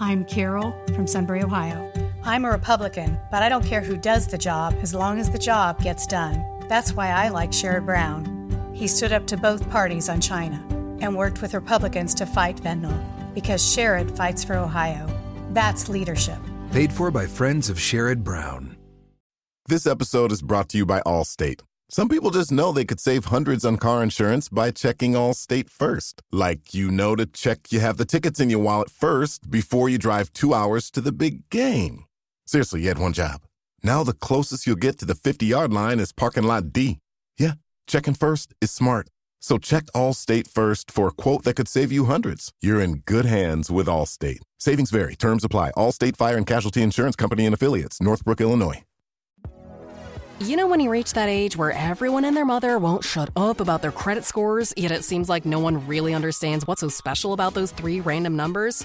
I'm Carol from Sunbury, Ohio. I'm a Republican, but I don't care who does the job as long as the job gets done. That's why I like Sherrod Brown. He stood up to both parties on China and worked with Republicans to fight fentanyl because Sherrod fights for Ohio. That's leadership. Paid for by friends of Sherrod Brown. This episode is brought to you by Allstate. Some people just know they could save hundreds on car insurance by checking Allstate first. Like, you know, to check you have the tickets in your wallet first before you drive 2 hours to the big game. Seriously, you had one job. Now the closest you'll get to the 50-yard line is parking lot D. Yeah, checking first is smart. So check Allstate first for a quote that could save you hundreds. You're in good hands with Allstate. Savings vary. Terms apply. Allstate Fire and Casualty Insurance Company and Affiliates. Northbrook, Illinois. You know when you reach that age where everyone and their mother won't shut up about their credit scores, yet it seems like no one really understands what's so special about those 3 random numbers?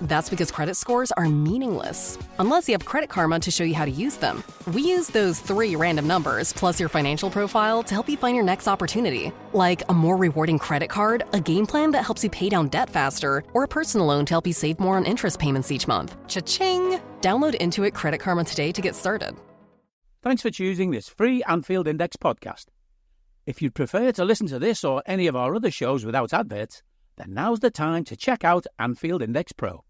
That's because credit scores are meaningless, unless you have Credit Karma to show you how to use them. We use those 3 random numbers, plus your financial profile, to help you find your next opportunity. Like a more rewarding credit card, a game plan that helps you pay down debt faster, or a personal loan to help you save more on interest payments each month. Cha-ching! Download Intuit Credit Karma today to get started. Thanks for choosing this free Anfield Index podcast. If you'd prefer to listen to this or any of our other shows without adverts, then now's the time to check out Anfield Index Pro.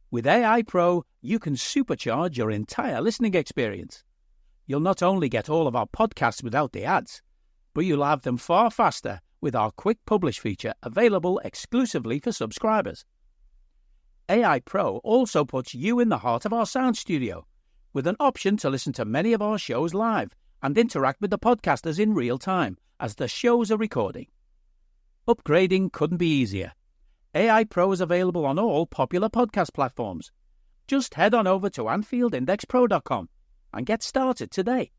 With AI Pro, you can supercharge your entire listening experience. You'll not only get all of our podcasts without the ads, but you'll have them far faster with our Quick Publish feature available exclusively for subscribers. AI Pro also puts you in the heart of our sound studio, with an option to listen to many of our shows live and interact with the podcasters in real time as the shows are recording. Upgrading couldn't be easier. AI Pro is available on all popular podcast platforms. Just head on over to AnfieldIndexPro.com and get started today.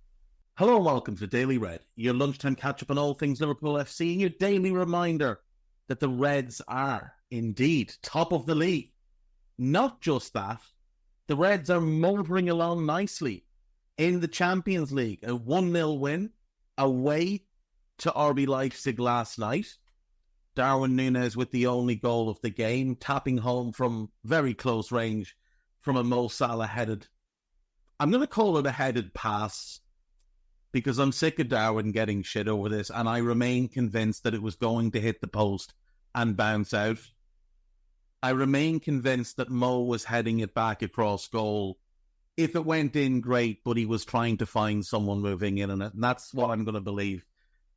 Hello and welcome to Daily Red, your lunchtime catch-up on all things Liverpool FC and your daily reminder that the Reds are indeed top of the league. Not just that, the Reds are motoring along nicely in the Champions League. A 1-0 win away to RB Leipzig last night. Darwin Núñez with the only goal of the game, tapping home from very close range from a Mo Salah headed. I'm going to call it a headed pass because I'm sick of Darwin getting shit over this, and I remain convinced that it was going to hit the post and bounce out. I remain convinced that Mo was heading it back across goal. If it went in, great, but he was trying to find someone moving in on it, and that's what I'm going to believe.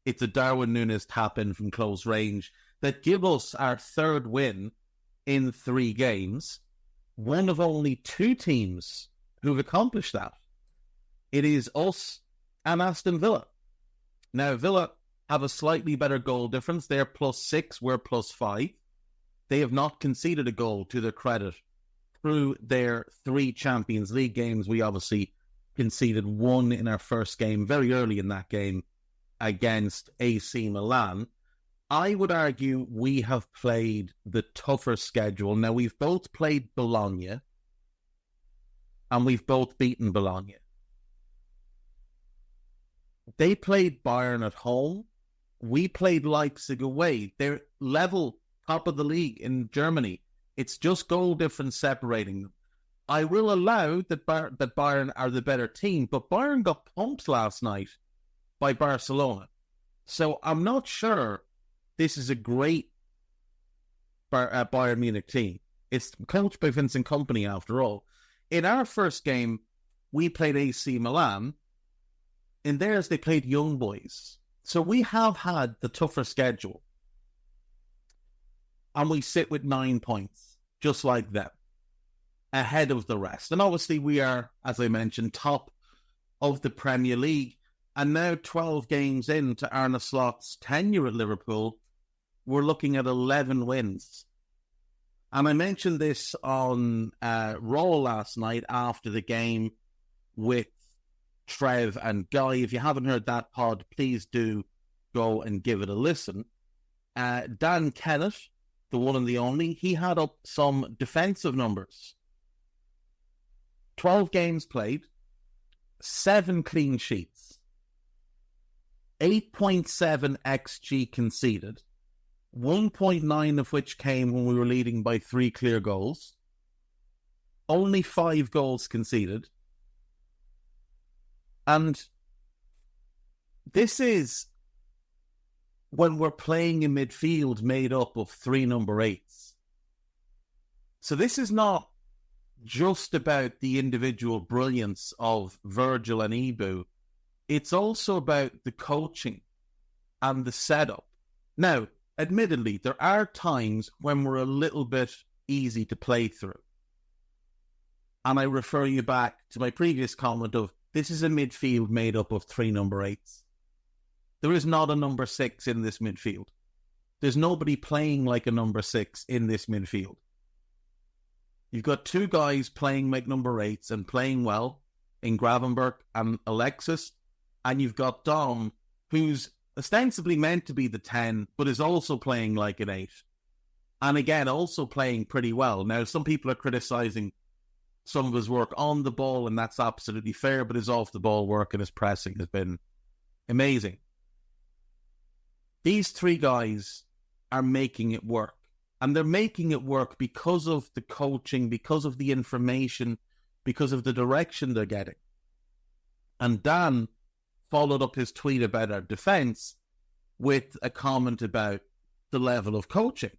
It's a Darwin Núñez tap-in from close range that give us our 3rd win in 3 games. One of only 2 teams who've accomplished that. It is us and Aston Villa. Now, Villa have a slightly better goal difference. They're +6, we're +5. They have not conceded a goal to their credit through their 3 Champions League games. We obviously conceded 1 in our first game, very early in that game, against AC Milan. I would argue we have played the tougher schedule. Now, we've both played Bologna, and we've both beaten Bologna. They played Bayern at home. We played Leipzig away. They're level, top of the league in Germany. It's just goal difference separating them. I will allow that Bayern are the better team, but Bayern got pumped last night by Barcelona. So I'm not sure this is a great Bayern Munich team. It's coached by Vincent Kompany after all. In our first game, we played AC Milan. In theirs, they played Young Boys. So we have had the tougher schedule. And we sit with 9 points, just like them, ahead of the rest. And obviously we are, as I mentioned, top of the Premier League. And now 12 games into Arne Slot's tenure at Liverpool, we're looking at 11 wins. And I mentioned this on Raw last night after the game with Trev and Guy. If you haven't heard that pod, please do go and give it a listen. Dan Kennett, the one and the only, he had up some defensive numbers. 12 games played, 7 clean sheets, 8.7 XG conceded, 1.9 of which came when we were leading by 3 clear goals, only 5 goals conceded. And this is when we're playing a midfield made up of 3 number 8s. So this is not just about the individual brilliance of Virgil and Ibu. It's also about the coaching and the setup. Now, admittedly, there are times when we're a little bit easy to play through. And I refer you back to my previous comment of, this is a midfield made up of 3 number 8s. There is not a number 6 in this midfield. There's nobody playing like a number 6 in this midfield. You've got 2 guys playing like number 8s and playing well in Gravenberch and Alexis. And you've got Dom, who's ostensibly meant to be the 10, but is also playing like an 8. And again, also playing pretty well. Now, some people are criticising some of his work on the ball, and that's absolutely fair, but his off-the-ball work and his pressing has been amazing. These 3 guys are making it work. And they're making it work because of the coaching, because of the information, because of the direction they're getting. And Dan followed up his tweet about our defence with a comment about the level of coaching.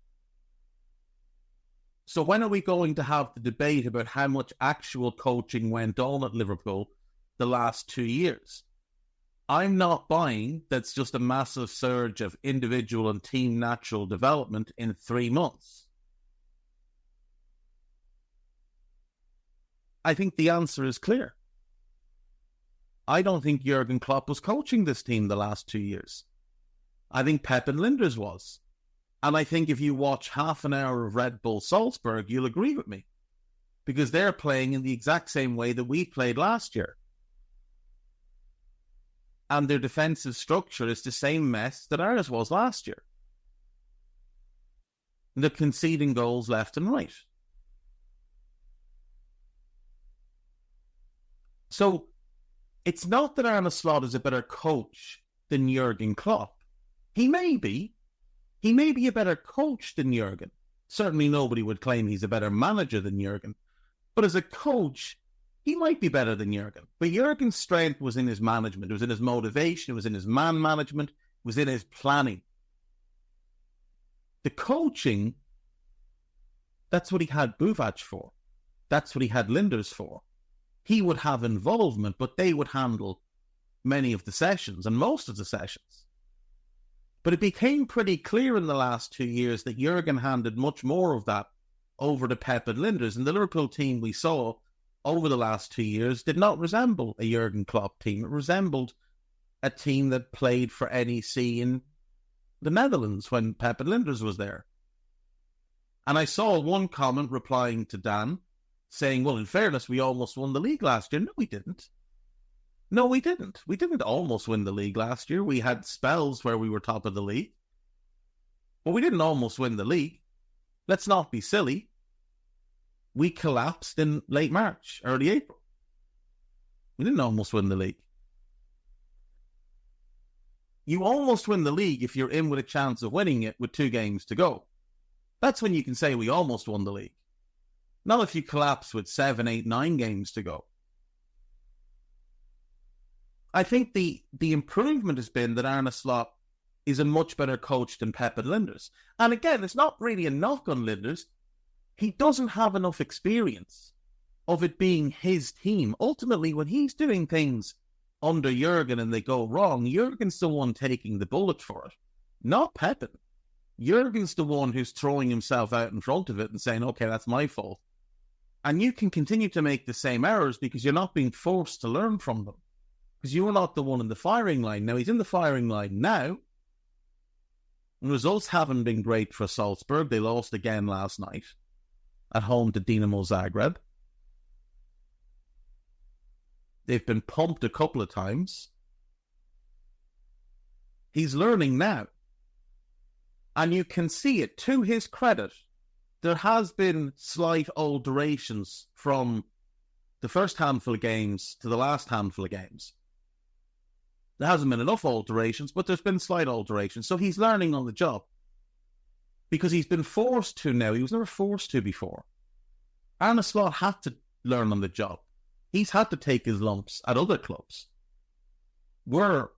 So when are we going to have the debate about how much actual coaching went on at Liverpool the last 2 years? I'm not buying that's just a massive surge of individual and team natural development in 3 months. I think the answer is clear. I don't think Jurgen Klopp was coaching this team the last 2 years. I think Pep and Linders was. And I think if you watch half an hour of Red Bull Salzburg, you'll agree with me. Because they're playing in the exact same way that we played last year. And their defensive structure is the same mess that ours was last year. And they're conceding goals left and right. So, it's not that Arne Slot is a better coach than Jurgen Klopp. He may be. He may be a better coach than Jurgen. Certainly nobody would claim he's a better manager than Jurgen. But as a coach, he might be better than Jurgen. But Jurgen's strength was in his management. It was in his motivation. It was in his man management. It was in his planning. The coaching, that's what he had Buvac for. That's what he had Linders for. He would have involvement, but they would handle many of the sessions and most of the sessions. But it became pretty clear in the last 2 years that Jurgen handed much more of that over to Pep and Linders. And the Liverpool team we saw over the last 2 years did not resemble a Jurgen Klopp team. It resembled a team that played for NEC in the Netherlands when Pep and Linders was there. And I saw one comment replying to Dan saying, well, in fairness, we almost won the league last year. No, we didn't. No, we didn't. We didn't almost win the league last year. We had spells where we were top of the league. But we didn't almost win the league. Let's not be silly. We collapsed in late March, early April. We didn't almost win the league. You almost win the league if you're in with a chance of winning it with 2 games to go. That's when you can say we almost won the league. Not if you collapse with 7, 8, 9 games to go. I think the improvement has been that Arne Slot is a much better coach than Pep and Linders. And again, it's not really a knock on Linders. He doesn't have enough experience of it being his team. Ultimately, when he's doing things under Jurgen and they go wrong, Jurgen's the one taking the bullet for it, not Pep. Jurgen's the one who's throwing himself out in front of it and saying, okay, that's my fault. And you can continue to make the same errors because you're not being forced to learn from them. Because you're not the one in the firing line. Now, he's in the firing line now. And results haven't been great for Salzburg. They lost again last night at home to Dinamo Zagreb. They've been pumped a couple of times. He's learning now. And you can see it, to his credit. There has been slight alterations from the first handful of games to the last handful of games. There hasn't been enough alterations, but there's been slight alterations. So he's learning on the job. Because he's been forced to now. He was never forced to before. Arne Slot had to learn on the job. He's had to take his lumps at other clubs. We're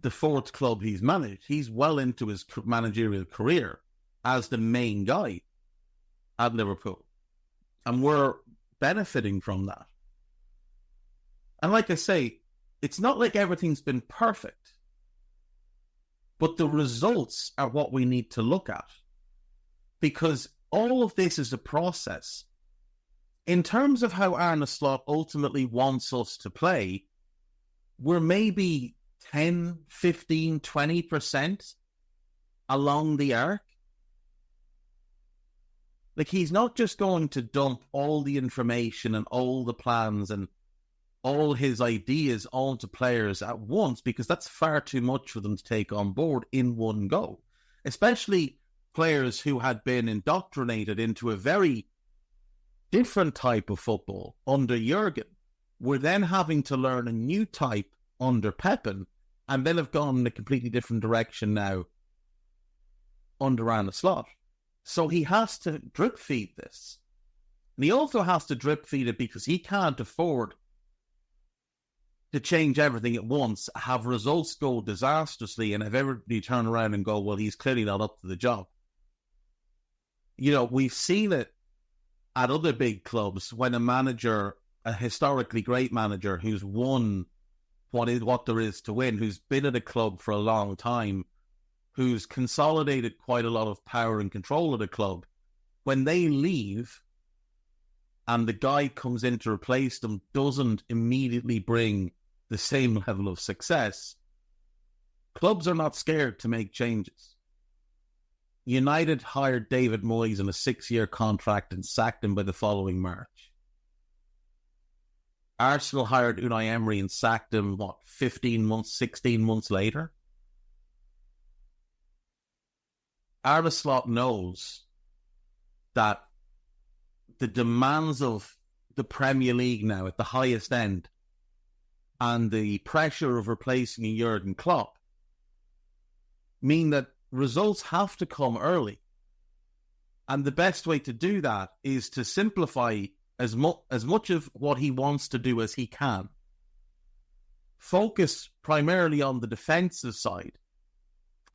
the fourth club he's managed. He's well into his managerial career as the main guy at Liverpool. And we're benefiting from that. And like I say, it's not like everything's been perfect, but the results are what we need to look at, because all of this is a process. In terms of how Arne Slot ultimately wants us to play, we're maybe 10, 15, 20% along the arc. Like, he's not just going to dump all the information and all the plans and all his ideas onto players at once, because that's far too much for them to take on board in one go. Especially players who had been indoctrinated into a very different type of football under Jurgen. We're then having to learn a new type under Pepin, and then have gone in a completely different direction now under Arne Slot. So he has to drip feed this. And he also has to drip feed it because he can't afford to change everything at once, have results go disastrously, and have everybody turn around and go, well, he's clearly not up to the job. You know, we've seen it at other big clubs when a manager, a historically great manager who's won what there is to win, who's been at a club for a long time, who's consolidated quite a lot of power and control of the club, when they leave and the guy comes in to replace them, doesn't immediately bring the same level of success, clubs are not scared to make changes. United hired David Moyes on a 6-year contract and sacked him by the following March. Arsenal hired Unai Emery and sacked him, 15 months, 16 months later? Arne Slot knows that the demands of the Premier League now at the highest end and the pressure of replacing a Jurgen Klopp mean that results have to come early. And the best way to do that is to simplify as much of what he wants to do as he can. Focus primarily on the defensive side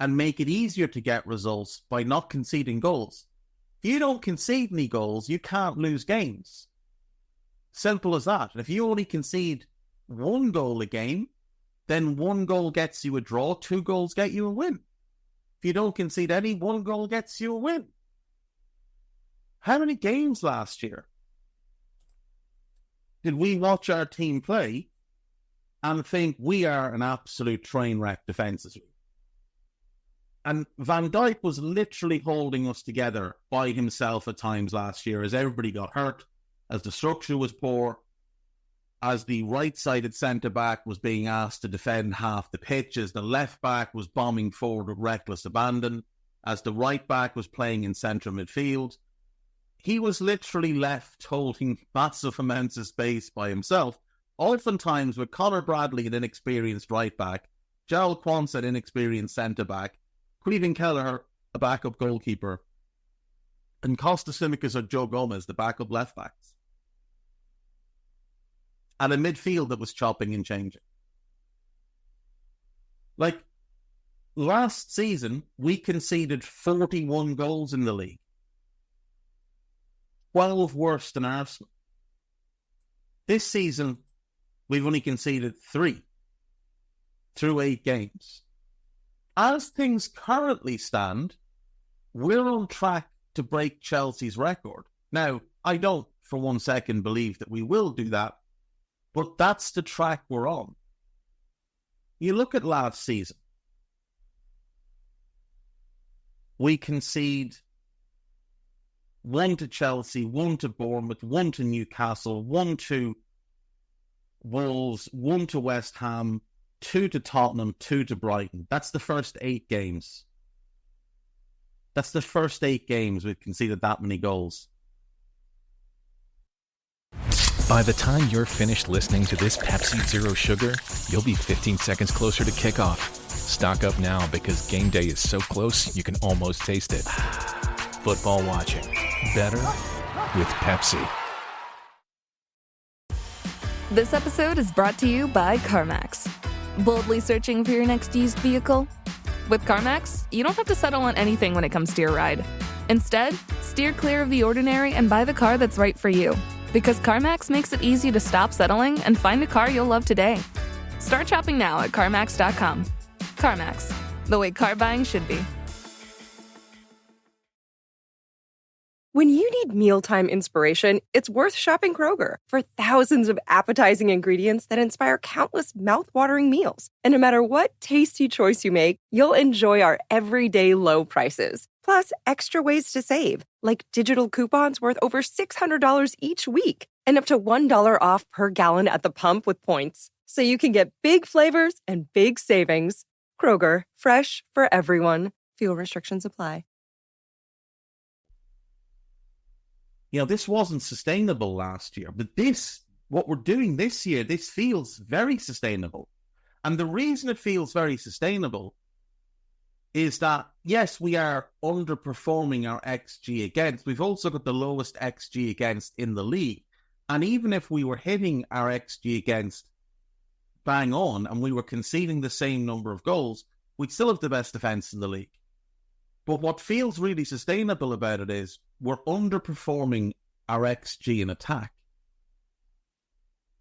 and make it easier to get results by not conceding goals. If you don't concede any goals, you can't lose games. Simple as that. If you only concede 1 goal a game, then 1 goal gets you a draw, 2 goals get you a win. If you don't concede any, 1 goal gets you a win. How many games last year did we watch our team play and think we are an absolute train wreck defensively? And Van Dijk was literally holding us together by himself at times last year as everybody got hurt, as the structure was poor, as the right-sided centre-back was being asked to defend half the pitch, as the left-back was bombing forward with reckless abandon, as the right-back was playing in central midfield. He was literally left holding massive amounts of space by himself, oftentimes with Conor Bradley, an inexperienced right-back, Joel Quansah, an inexperienced centre-back, Cleveland Keller, a backup goalkeeper, and Costa Simicas or Joe Gomez, the backup left-backs. And a midfield that was chopping and changing. Like, last season, we conceded 41 goals in the league. 12 worse than Arsenal. This season, we've only conceded 3 through 8 games. As things currently stand, we're on track to break Chelsea's record. Now, I don't for 1 second believe that we will do that, but that's the track we're on. You look at last season. We concede 1 to Chelsea, 1 to Bournemouth, 1 to Newcastle, 1 to Wolves, 1 to West Ham, 2 to Tottenham, 2 to Brighton. That's the first 8 games. That's the first 8 games we've conceded that many goals. By the time you're finished listening to this Pepsi Zero Sugar, you'll be 15 seconds closer to kickoff. Stock up now because game day is so close you can almost taste it. Football watching. Better, with Pepsi. This episode is brought to you by CarMax. Boldly searching for your next used vehicle? With CarMax, you don't have to settle on anything when it comes to your ride. Instead, steer clear of the ordinary and buy the car that's right for you. Because CarMax makes it easy to stop settling and find a car you'll love today. Start shopping now at CarMax.com. CarMax, the way car buying should be. When you need mealtime inspiration, it's worth shopping Kroger for thousands of appetizing ingredients that inspire countless mouth-watering meals. And no matter what tasty choice you make, you'll enjoy our everyday low prices. Plus, extra ways to save, like digital coupons worth over $600 each week and up to $1 off per gallon at the pump with points. So you can get big flavors and big savings. Kroger, fresh for everyone. Fuel restrictions apply. You know, this wasn't sustainable last year, but what we're doing this year, this feels very sustainable. And the reason it feels very sustainable is that, yes, we are underperforming our XG against. We've also got the lowest XG against in the league. And even if we were hitting our XG against bang on and we were conceding the same number of goals, we'd still have the best defence in the league. But what feels really sustainable about it is we're underperforming our XG in attack.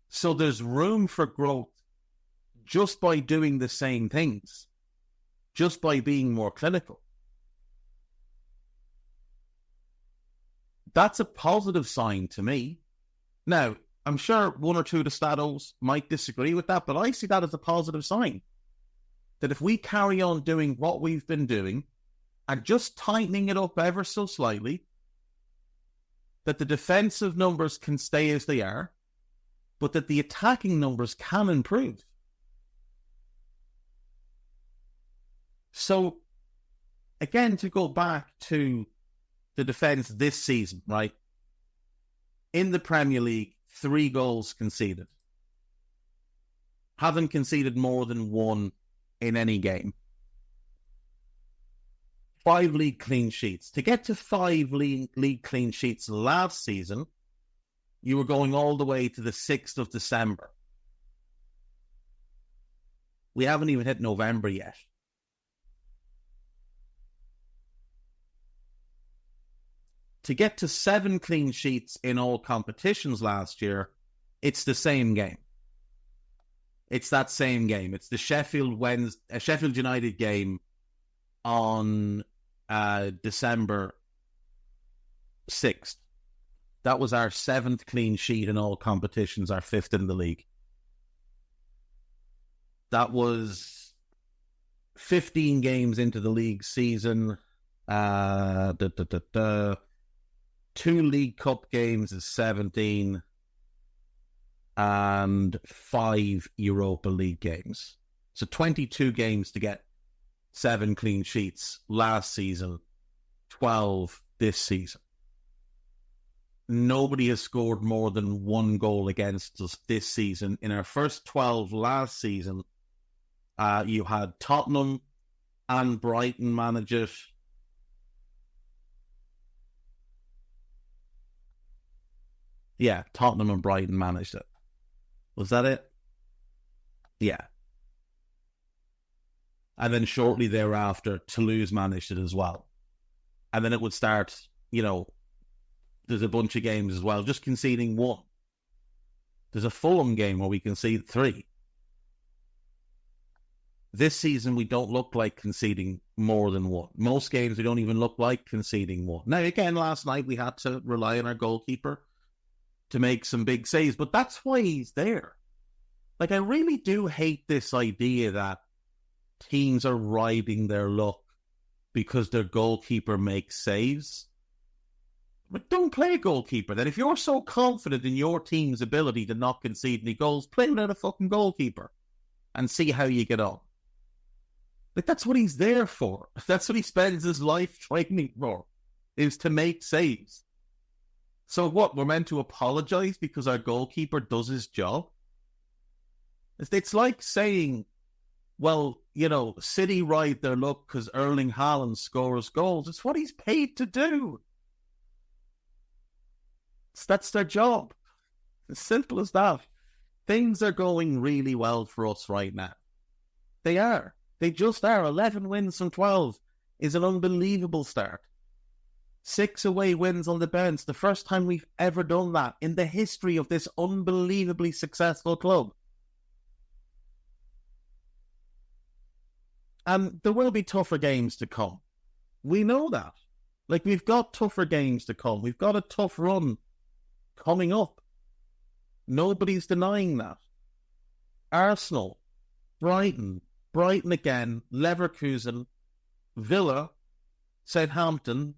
So there's room for growth just by doing the same things, just by being more clinical. That's a positive sign to me. Now, I'm sure one or two of the statos might disagree with that, but I see that as a positive sign. That if we carry on doing what we've been doing and just tightening it up ever so slightly, that the defensive numbers can stay as they are, but that the attacking numbers can improve. So, again, to go back to the defence this season, right? In the Premier League, 3 goals conceded. Haven't conceded more than 1 in any game. 5 league clean sheets. To get to 5 league clean sheets last season, you were going all the way to the 6th of December. We haven't even hit November yet. To get to 7 clean sheets in all competitions last year, it's the same game. It's that same game. It's the Sheffield United game on December 6th. That was our 7th clean sheet in all competitions, our 5th in the league. That was 15 games into the league season. 2 League Cup games is 17. And 5 Europa League games. So 22 games to get 7 clean sheets last season, 12 this season. Nobody has scored more than 1 goal against us this season. In our first 12 last season, you had Tottenham and Brighton manage it. Yeah, Tottenham and Brighton managed it. Was that it? Yeah. And then shortly thereafter, Toulouse managed it as well. And then it would start, there's a bunch of games as well, just conceding 1. There's a Fulham game where we concede 3. This season, we don't look like conceding more than 1. Most games, we don't even look like conceding 1. Now, again, last night, we had to rely on our goalkeeper to make some big saves, but that's why he's there. Like, I really do hate this idea that teams are riding their luck because their goalkeeper makes saves. But don't play a goalkeeper then. If you're so confident in your team's ability to not concede any goals, play without a fucking goalkeeper and see how you get on. Like, that's what he's there for. That's what he spends his life training for, is to make saves. So what, we're meant to apologise because our goalkeeper does his job? It's like saying, well, City ride their luck because Erling Haaland scores goals. It's what he's paid to do. That's their job. As simple as that. Things are going really well for us right now. They are. They just are. 11 wins from 12 is an unbelievable start. 6 away wins on the bounce. The first time we've ever done that in the history of this unbelievably successful club. And there will be tougher games to come. We know that. Like, we've got tougher games to come. We've got a tough run coming up. Nobody's denying that. Arsenal, Brighton again, Leverkusen, Villa, Southampton,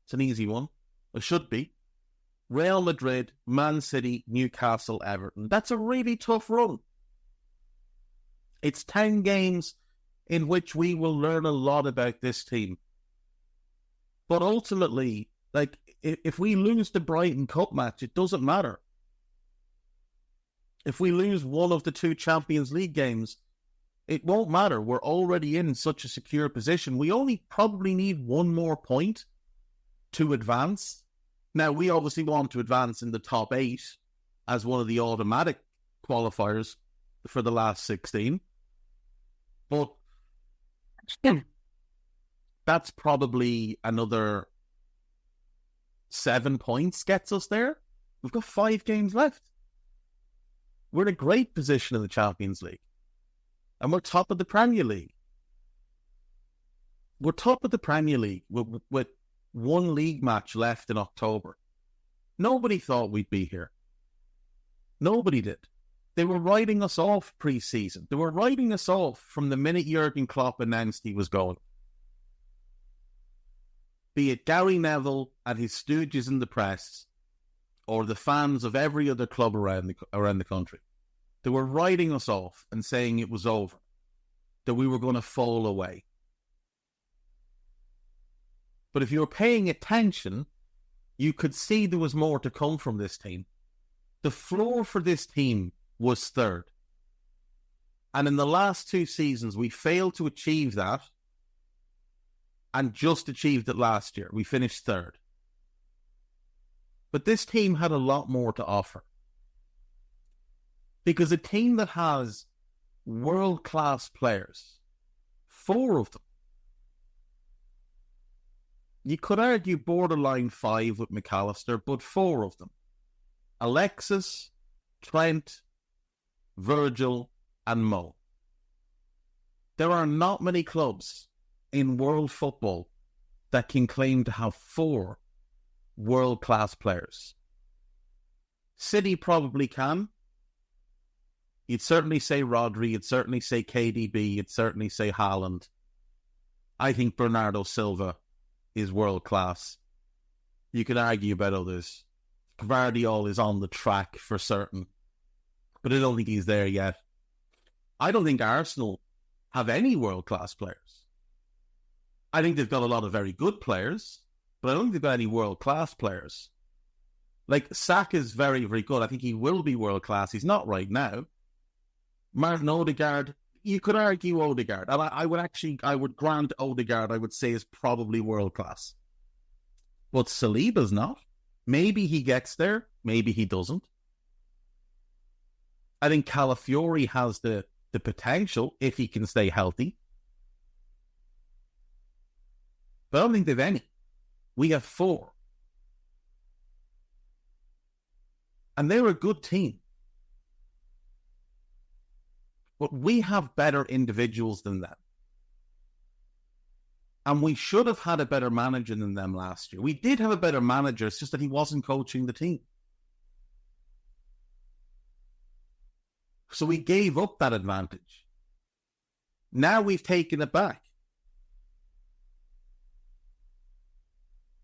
it's an easy one, it should be, Real Madrid, Man City, Newcastle, Everton. That's a really tough run. It's 10 games in which we will learn a lot about this team. But ultimately, like, if we lose the Brighton Cup match, it doesn't matter. If we lose one of the 2 Champions League games, it won't matter. We're already in such a secure position. We only probably need 1 more point to advance. Now, we obviously want to advance in the top 8 as one of the automatic qualifiers for the last 16. But that's probably another 7 points gets us there. We've got 5 games left. We're in a great position in the Champions League. And we're top of the Premier League. We're top of the Premier League with 1 league match left in October. Nobody thought we'd be here. Nobody did. They were writing us off pre-season. They were writing us off from the minute Jurgen Klopp announced he was going. Be it Gary Neville and his stooges in the press, or the fans of every other club around the country. They were writing us off and saying it was over, that we were going to fall away. But if you were paying attention, you could see there was more to come from this team. The floor for this team was 3rd. And in the last 2 seasons, we failed to achieve that and just achieved it last year. We finished 3rd. But this team had a lot more to offer. Because a team that has world-class players, 4 of them, you could argue borderline 5 with McAllister, but 4 of them, Alexis, Trent, Virgil, and Mo. There are not many clubs in world football that can claim to have 4 world-class players. City probably can. You'd certainly say Rodri, you'd certainly say KDB, you'd certainly say Haaland. I think Bernardo Silva is world-class. You could argue about others. Gvardiol is on the track for certain, but I don't think he's there yet. I don't think Arsenal have any world-class players. I think they've got a lot of very good players, but I don't think they've got any world-class players. Like, Saka is very, very good. I think he will be world-class. He's not right now. Martin Odegaard, you could argue Odegaard. And I would grant Odegaard, I would say, is probably world-class. But Saliba's not. Maybe he gets there. Maybe he doesn't. I think Calafiori has the potential if he can stay healthy. But I don't think they've any. We have 4. And they're a good team. But we have better individuals than them. And we should have had a better manager than them last year. We did have a better manager, it's just that he wasn't coaching the team. So we gave up that advantage. Now we've taken it back.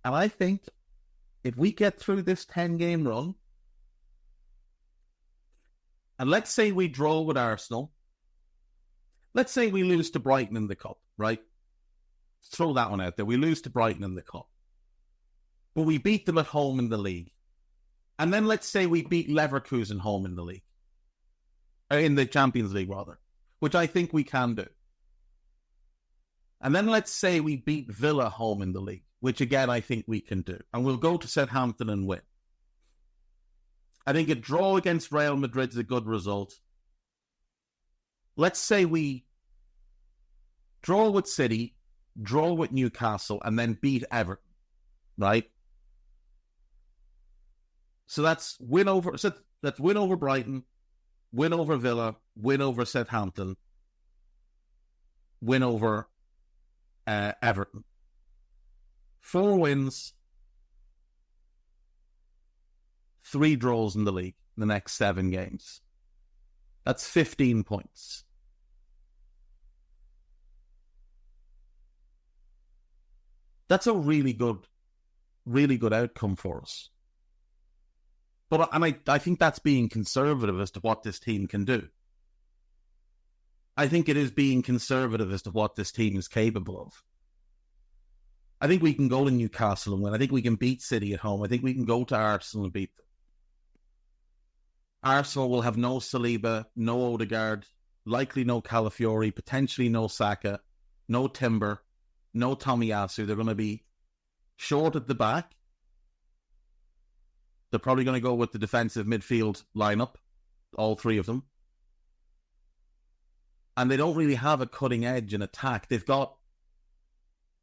And I think if we get through this 10-game run, and let's say we draw with Arsenal, let's say we lose to Brighton in the Cup, right? Throw that one out there. We lose to Brighton in the Cup. But we beat them at home in the league. And then let's say we beat Leverkusen home in the league. In the Champions League, rather. Which I think we can do. And then let's say we beat Villa home in the league. Which again, I think we can do. And we'll go to Southampton and win. I think a draw against Real Madrid is a good result. Let's say we draw with City, draw with Newcastle, and then beat Everton, right? So that's win over Brighton, win over Villa, win over Southampton, win over Everton. 4 wins, 3 draws in the league in the next 7 games. That's 15 points. That's a really good outcome for us. But I think that's being conservative as to what this team can do. I think it is being conservative as to what this team is capable of. I think we can go to Newcastle and win. I think we can beat City at home. I think we can go to Arsenal and beat them. Arsenal will have no Saliba, no Odegaard, likely no Calafiori, potentially no Saka, no Timber, no Tomiyasu. They're going to be short at the back. They're probably going to go with the defensive midfield lineup, all 3 of them. And they don't really have a cutting edge in attack. They've got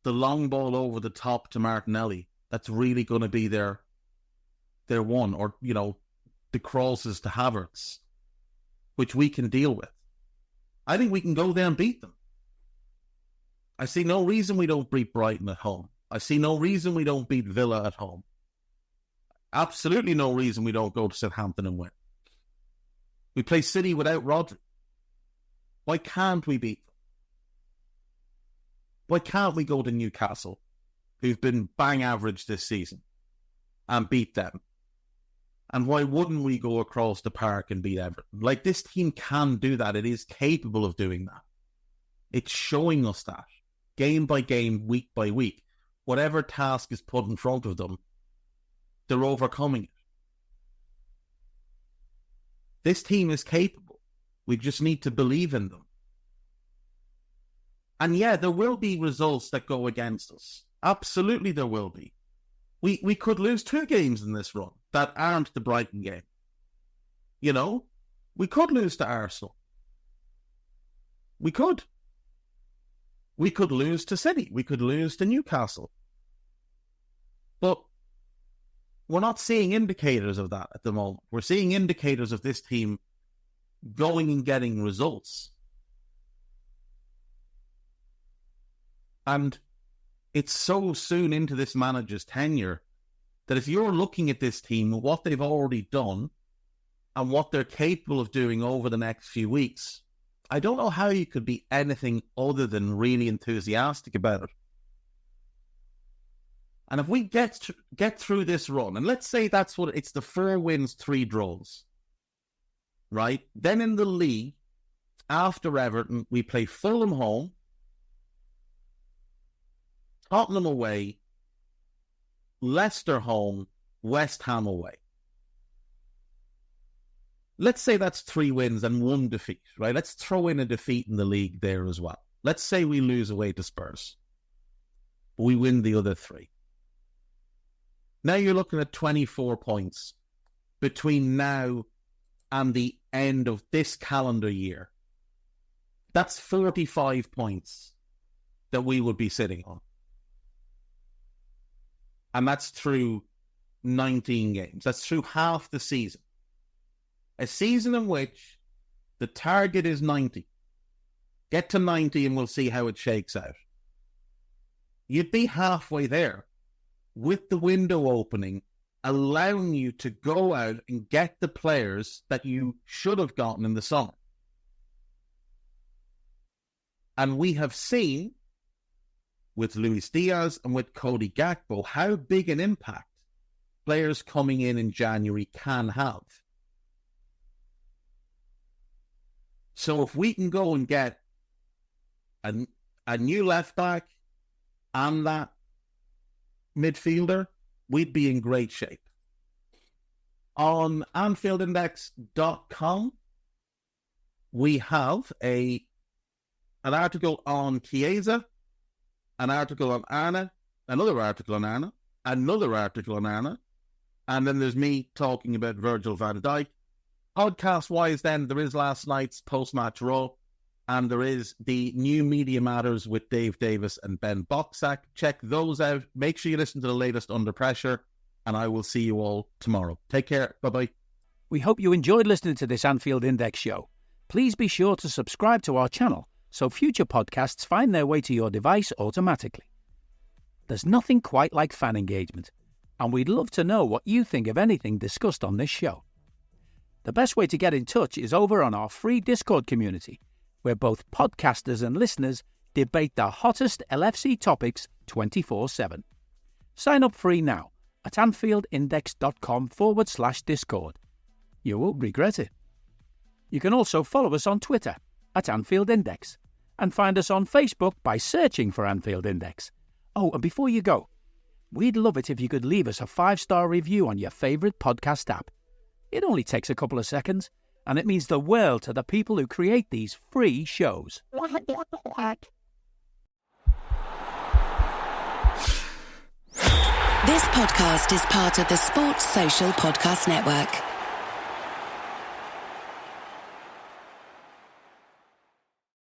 the long ball over the top to Martinelli. That's really going to be their one. Or, the crosses to Havertz, which we can deal with. I think we can go there and beat them. I see no reason we don't beat Brighton at home. I see no reason we don't beat Villa at home. Absolutely no reason we don't go to Southampton and win. We play City without Rodri. Why can't we beat them? Why can't we go to Newcastle, who've been bang average this season, and beat them? And why wouldn't we go across the park and beat Everton? Like, this team can do that. It is capable of doing that. It's showing us that. Game by game, week by week. Whatever task is put in front of them, they're overcoming it. This team is capable. We just need to believe in them. And yeah, there will be results that go against us. Absolutely there will be. We could lose 2 games in this run that aren't the Brighton game. We could lose to Arsenal. We could. We could lose to City. We could lose to Newcastle. But we're not seeing indicators of that at the moment. We're seeing indicators of this team going and getting results. And it's so soon into this manager's tenure that if you're looking at this team, what they've already done and what they're capable of doing over the next few weeks, I don't know how you could be anything other than really enthusiastic about it. And if we get through this run, and let's say that's what it's, the 4 wins, 3 draws, right? Then in the league, after Everton, we play Fulham home, Tottenham away, Leicester home, West Ham away. Let's say that's 3 wins and 1 defeat, right? Let's throw in a defeat in the league there as well. Let's say we lose away to Spurs, but we win the other 3. Now you're looking at 24 points between now and the end of this calendar year. That's 35 points that we would be sitting on. And that's through 19 games. That's through half the season. A season in which the target is 90. Get to 90 and we'll see how it shakes out. You'd be halfway there with the window opening, allowing you to go out and get the players that you should have gotten in the summer. And we have seen with Luis Diaz and with Cody Gakpo how big an impact players coming in January can have. So if we can go and get a new left back and that midfielder, we'd be in great shape. On AnfieldIndex.com, we have an article on Chiesa, an article on Arne, another article on Arne, another article on Arne, And then there's me talking about Virgil van Dijk. Podcast-wise then, there is last night's post-match Raw, and there is the new Media Matters with Dave Davis and Ben Boxack. Check those out. Make sure you listen to the latest Under Pressure, and I will see you all tomorrow. Take care. Bye-bye. We hope you enjoyed listening to this Anfield Index show. Please be sure to subscribe to our channel so future podcasts find their way to your device automatically. There's nothing quite like fan engagement, and we'd love to know what you think of anything discussed on this show. The best way to get in touch is over on our free Discord community, where both podcasters and listeners debate the hottest LFC topics 24/7. Sign up free now at AnfieldIndex.com/Discord. You won't regret it. You can also follow us on Twitter at Anfield Index and find us on Facebook by searching for Anfield Index. Oh, and before you go, we'd love it if you could leave us a 5-star review on your favourite podcast app. It only takes a couple of seconds, and it means the world to the people who create these free shows. This podcast is part of the Sports Social Podcast Network.